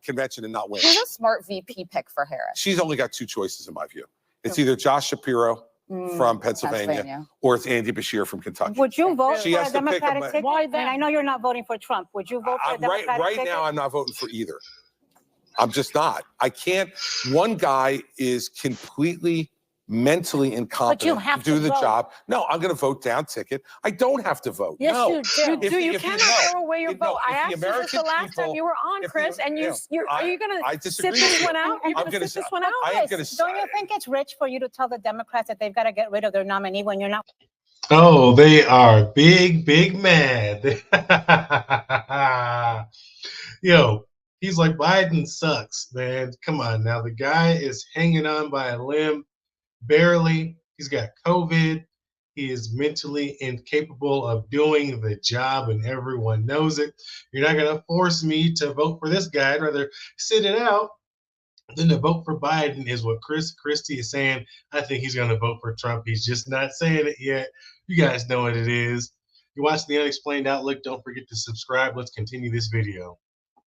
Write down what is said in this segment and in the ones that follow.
convention and not win. Who's a smart VP pick for Harris? She's only got two choices, in my view. It's either Josh Shapiro from Pennsylvania, or it's Andy Bashir from Kentucky. Would you vote She for has a to pick Democratic ticket? Why And then? I know you're not voting for Trump. Would you vote for a Democratic Right ticket? now, I'm not voting for either. I'm just not. I can't. One guy is completely mentally incompetent to do the job. No, I'm going to vote down ticket. I don't have to vote. Yes, no. you do. You cannot throw away your vote. I asked you this the last time you were on, Chris, and are you going to sit this one out? You're going to sit this one out? Don't you think it's rich for you to tell the Democrats that they've got to get rid of their nominee when you're not? Oh, they are big mad. Yo, he's like, Biden sucks, man. Come on now. The guy is hanging on by a limb, barely. He's got COVID. He is mentally incapable of doing the job, and everyone knows it. You're not going to force me to vote for this guy. I'd rather sit it out than to vote for Biden, is what Christie is saying. I think he's going to vote for Trump. He's just not saying it yet. You guys know what it is. You're watching The Unexplained Outlook. Don't forget to subscribe. Let's continue this video.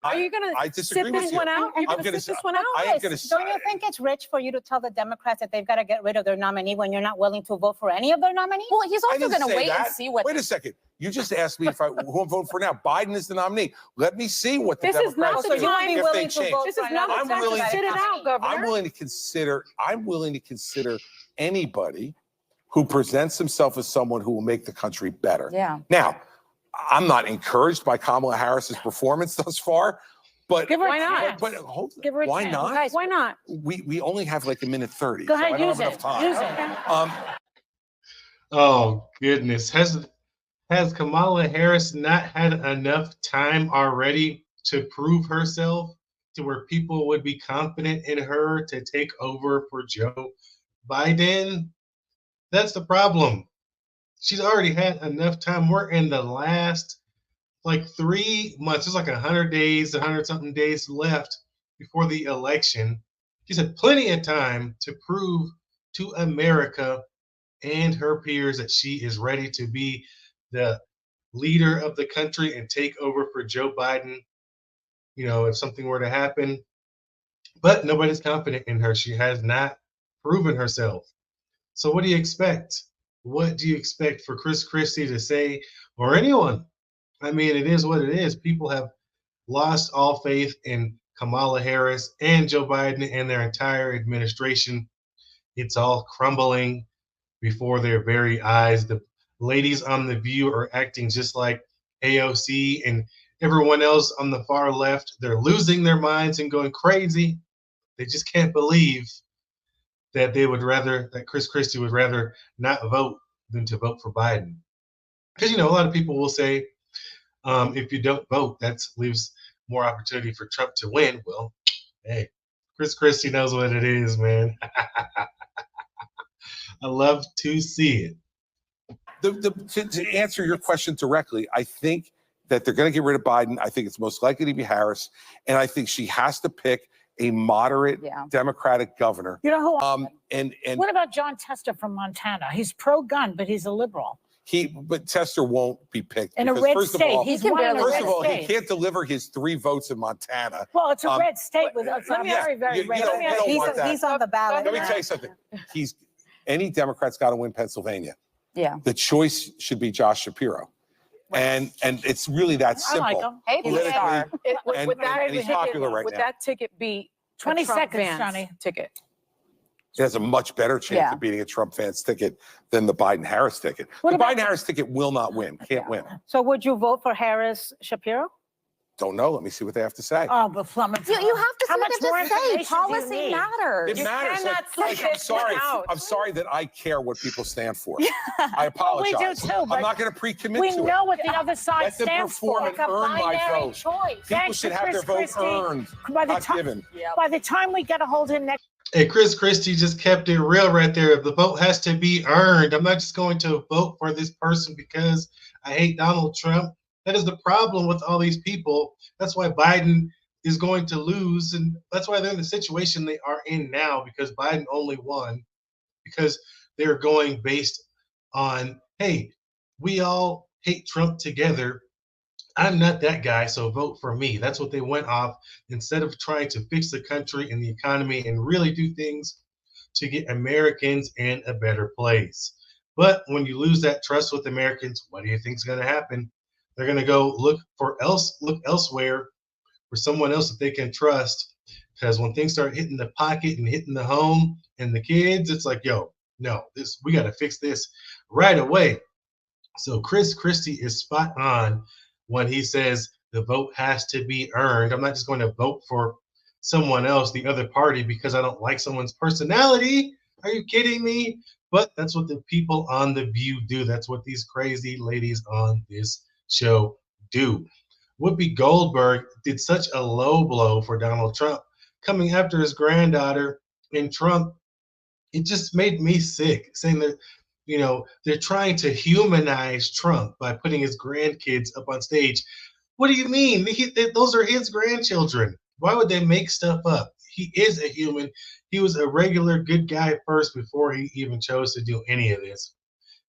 Are you going to sit this one out? You're going to sit this one out? Don't you think it's rich for you to tell the Democrats that they've got to get rid of their nominee when you're not willing to vote for any of their nominees? Well, he's also going to wait and see what. Wait a second. You just asked me who I'm voting for now. Biden is the nominee. Let me see what the Democrats do. This is not the time change. This is not the time to sit it out, Governor. I'm willing to consider anybody who presents himself as someone who will make the country better. Yeah. Now, I'm not encouraged by Kamala Harris's performance thus far. But why not? But Give her a why chance. not? Guys, why not? We only have like a minute 30. Go ahead, so I don't use have enough it. time. Use it. Oh goodness, has Kamala Harris not had enough time already to prove herself to where people would be confident in her to take over for Joe Biden? That's the problem. She's already had enough time. We're in the last like 3 months. There's like 100 days, 100-something days left before the election. She's had plenty of time to prove to America and her peers that she is ready to be the leader of the country and take over for Joe Biden, you know, if something were to happen. But nobody's confident in her. She has not proven herself. So what do you expect? What do you expect for Christie to say, or anyone? I mean, it is what it is. People have lost all faith in Kamala Harris and Joe Biden and their entire administration. It's all crumbling before their very eyes. The ladies on The View are acting just like AOC and everyone else on the far left. They're losing their minds and going crazy. They just can't believe that that Chris Christie would rather not vote than to vote for Biden. Because, you know, a lot of people will say, if you don't vote, that leaves more opportunity for Trump to win. Well, hey, Chris Christie knows what it is, man. I love to see it. To answer your question directly, I think that they're going to get rid of Biden. I think it's most likely to be Harris. And I think she has to pick a moderate Democratic governor. You know who? And What about John Tester from Montana? He's pro-gun, but he's a liberal. But Tester won't be picked. In a red state. First of all, he can't deliver his 3 votes in Montana. Well, it's a red state. It's not very red. He's on the ballot. Let me tell you something. Any Democrat's got to win Pennsylvania. Yeah. The choice should be Josh Shapiro. And it's really that simple. I like him. Hey, he's popular right now. Would that ticket be 20 seconds, Vance Johnny? ticket? It has a much better chance of beating a Trump Vance ticket than the Biden-Harris ticket. The Biden-Harris ticket will not win. Can't win. So would you vote for Harris Shapiro? Don't know. Let me see what they have to say. Oh, but Fleming. You have to see what they have to say. Policy matters. It matters. I'm sorry that I care what people stand for. I apologize. Well, we do too. I'm not going to pre-commit we to it. know what the other side stands for. Let them perform and earn my vote. Choice. People should have their vote earned, not given. By the time we get a hold of him next. Hey, Chris Christie just kept it real right there. The vote has to be earned. I'm not just going to vote for this person because I hate Donald Trump. That is the problem with all these people. That's why Biden is going to lose. And that's why they're in the situation they are in now, because Biden only won because they're going based on, hey, we all hate Trump together. I'm not that guy, so vote for me. That's what they went off instead of trying to fix the country and the economy and really do things to get Americans in a better place. But when you lose that trust with Americans, what do you think is going to happen? They're going to go look elsewhere for someone else that they can trust. Because when things start hitting the pocket and hitting the home and the kids, it's like, yo, no, we got to fix this right away. So Christie is spot on when he says the vote has to be earned. I'm not just going to vote for someone else, the other party, because I don't like someone's personality. Are you kidding me? But that's what the people on The View do. That's what these crazy ladies on this show do. Whoopi Goldberg did such a low blow for Donald Trump coming after his granddaughter and Trump. It just made me sick, saying that, they're trying to humanize Trump by putting his grandkids up on stage. What do you mean? Those are his grandchildren. Why would they make stuff up? He is a human. He was a regular good guy first before he even chose to do any of this.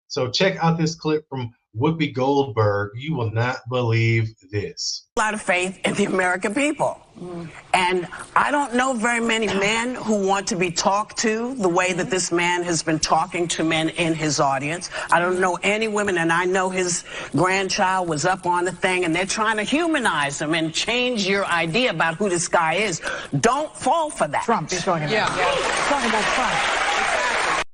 So check out this clip from Whoopi Goldberg. You will not believe this. A lot of faith in the American people. And I don't know very many men who want to be talked to the way that this man has been talking to men in his audience. I don't know any women, and I know his grandchild was up on the thing, and they're trying to humanize him and change your idea about who this guy is. Don't fall for that. Trump, he's talking about. Yeah. He's talking about Trump.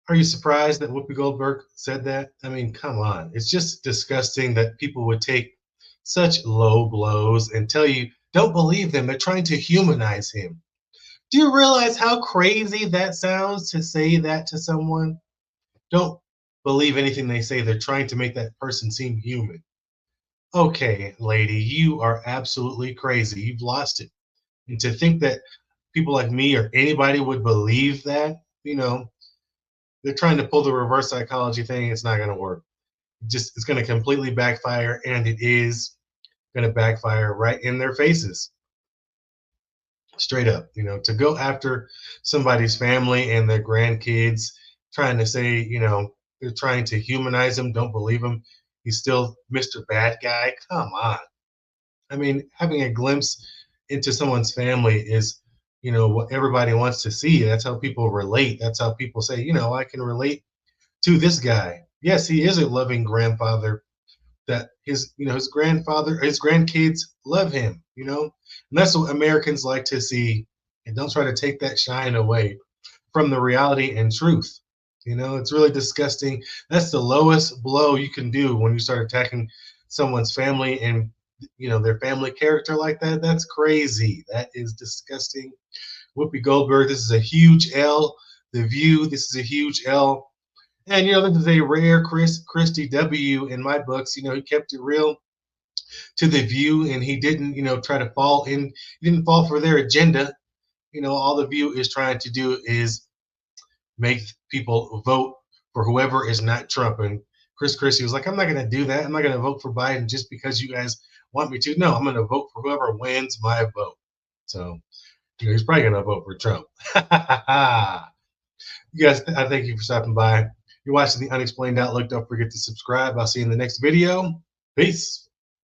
Are you surprised that Whoopi Goldberg said that? I mean, come on. It's just disgusting that people would take such low blows and tell you, don't believe them. They're trying to humanize him. Do you realize how crazy that sounds to say that to someone? Don't believe anything they say. They're trying to make that person seem human. Okay, lady, you are absolutely crazy. You've lost it. And to think that people like me or anybody would believe that, they're trying to pull the reverse psychology thing. It's not going to work. It's going to completely backfire, and it is going to backfire right in their faces. Straight up, to go after somebody's family and their grandkids, trying to say, they're trying to humanize him. Don't believe him. He's still Mr. Bad Guy. Come on. I mean, having a glimpse into someone's family is, what everybody wants to see. That's how people relate. That's how people say, I can relate to this guy. Yes, he is a loving grandfather that his grandkids love him, and that's what Americans like to see. And don't try to take that shine away from the reality and truth. It's really disgusting. That's the lowest blow you can do when you start attacking someone's family and their family character like that. That's crazy. That is disgusting. Whoopi Goldberg, this is a huge L. The View, this is a huge L. And this is a rare Christie W in my books. He kept it real to The View, and he didn't try to fall in. He didn't fall for their agenda. All The View is trying to do is make people vote for whoever is not Trump. And Christie was like, I'm not going to do that. I'm not going to vote for Biden just because you guys want me to. No, I'm going to vote for whoever wins my vote. So he's probably going to vote for Trump. You guys, I thank you for stopping by. You're watching The Unexplained Outlook. Don't forget to subscribe. I'll see you in the next video. Peace.